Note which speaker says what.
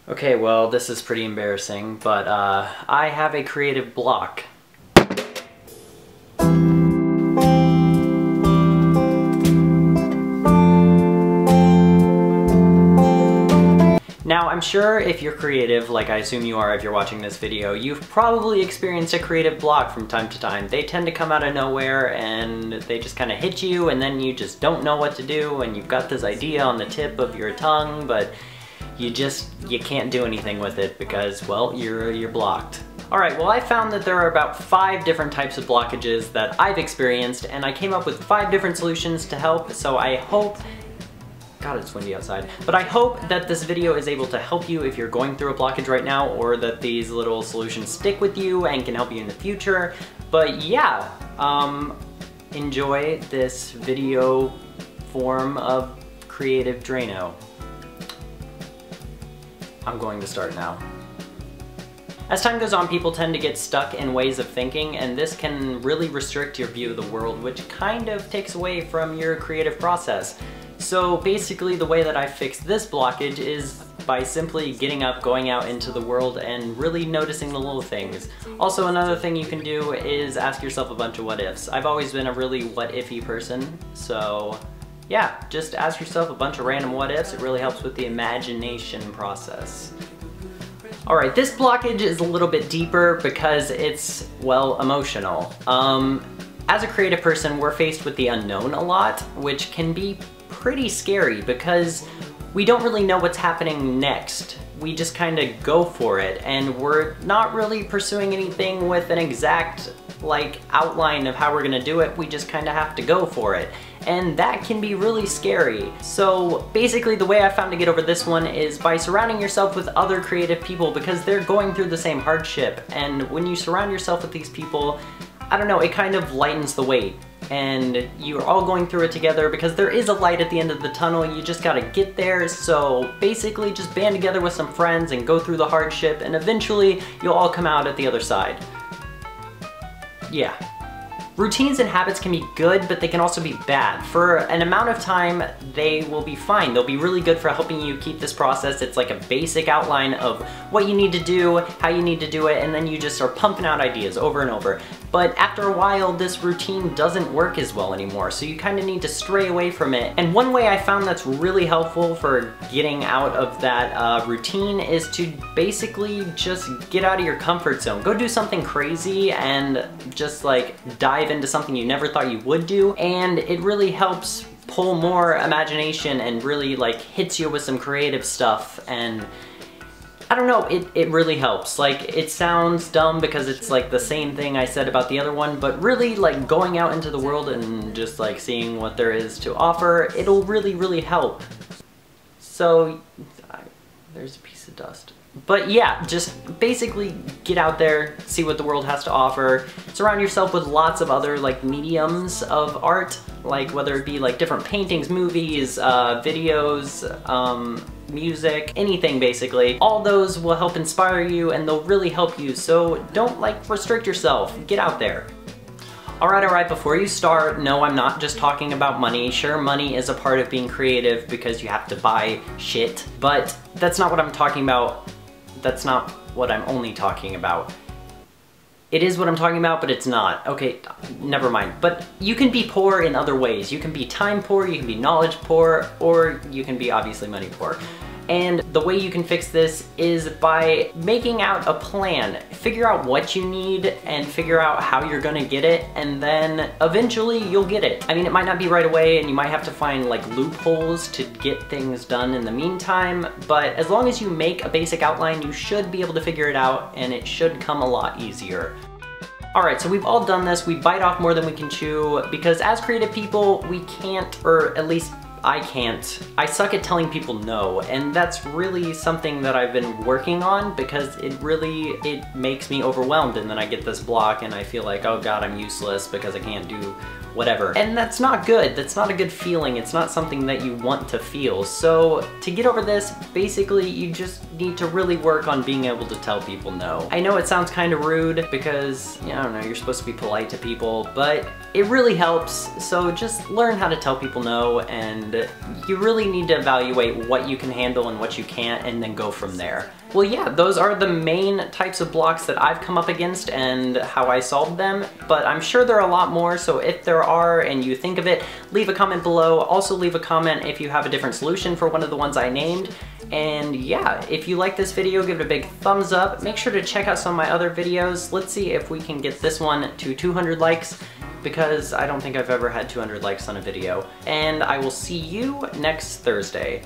Speaker 1: Okay, well, this is pretty embarrassing, but I have a creative block. Now, I'm sure if you're creative, like I assume you are if you're watching this video, you've probably experienced a creative block from time to time. They tend to come out of nowhere and they just kind of hit you, and then you just don't know what to do, and you've got this idea on the tip of your tongue, but you can't do anything with it because, well, you're blocked. Alright, well, I found that there are about 5 different types of blockages that I've experienced, and I came up with 5 different solutions to help, so I hope... God, it's windy outside. But I hope that this video is able to help you if you're going through a blockage right now, or that these little solutions stick with you and can help you in the future. But yeah, enjoy this video form of creative Drano. I'm going to start now. As time goes on, people tend to get stuck in ways of thinking, and this can really restrict your view of the world, which kind of takes away from your creative process. So basically the way that I fixed this blockage is by simply getting up, going out into the world, and really noticing the little things. Also, another thing you can do is ask yourself a bunch of what ifs. I've always been a really what ify person, so yeah, just ask yourself a bunch of random what ifs. It really helps with the imagination process. Alright, this blockage is a little bit deeper because it's, well, emotional. As a creative person, we're faced with the unknown a lot, which can be pretty scary because we don't really know what's happening next. We just kind of go for it, and we're not really pursuing anything with an exact outline of how we're gonna do it. We just kind of have to go for it, and that can be really scary. So basically the way I found to get over this one is by surrounding yourself with other creative people, because they're going through the same hardship, and when you surround yourself with these people, I don't know, it kind of lightens the weight, and you're all going through it together because there is a light at the end of the tunnel. You just gotta get there. So basically just band together with some friends and go through the hardship, and eventually you'll all come out at the other side. Yeah. Routines and habits can be good, but they can also be bad. For an amount of time, they will be fine. They'll be really good for helping you keep this process. It's like a basic outline of what you need to do, how you need to do it, and then you just are pumping out ideas over and over. But after a while, this routine doesn't work as well anymore, so you kind of need to stray away from it. And one way I found that's really helpful for getting out of that routine is to basically just get out of your comfort zone. Go do something crazy and just dive into something you never thought you would do, and it really helps pull more imagination and really hits you with some creative stuff. And I don't know, it really helps. It sounds dumb because it's the same thing I said about the other one, but really going out into the world and just seeing what there is to offer, it'll really help. So there's a piece of dust. But yeah, just basically get out there, see what the world has to offer, surround yourself with lots of other mediums of art, whether it be different paintings, movies, videos, music, anything basically. All those will help inspire you, and they'll really help you, so don't restrict yourself. Get out there. Alright, before you start, no, I'm not just talking about money. Sure, money is a part of being creative because you have to buy shit, but that's not what I'm talking about. That's not what I'm only talking about. It is what I'm talking about, but it's not. Okay, never mind. But you can be poor in other ways. You can be time poor, you can be knowledge poor, or you can be obviously money poor. And the way you can fix this is by making out a plan. Figure out what you need and figure out how you're gonna get it, and then eventually you'll get it. I mean, it might not be right away, and you might have to find loopholes to get things done in the meantime, but as long as you make a basic outline, you should be able to figure it out, and it should come a lot easier. Alright, so we've all done this. We bite off more than we can chew, because as creative people, we can't, or at least I can't. I suck at telling people no, and that's really something that I've been working on, because it makes me overwhelmed, and then I get this block and I feel like, oh god, I'm useless because I can't do whatever. And that's not good. That's not a good feeling. It's not something that you want to feel. So to get over this, basically you just need to really work on being able to tell people no. I know it sounds kind of rude because, I don't know, you're supposed to be polite to people, but it really helps. So just learn how to tell people no, and you really need to evaluate what you can handle and what you can't, and then go from there. Well, yeah, those are the main types of blocks that I've come up against and how I solved them, but I'm sure there are a lot more, so if there are and you think of it, leave a comment below. Also leave a comment if you have a different solution for one of the ones I named. And yeah, if you like this video, give it a big thumbs up. Make sure to check out some of my other videos. Let's see if we can get this one to 200 likes, because I don't think I've ever had 200 likes on a video. And I will see you next Thursday.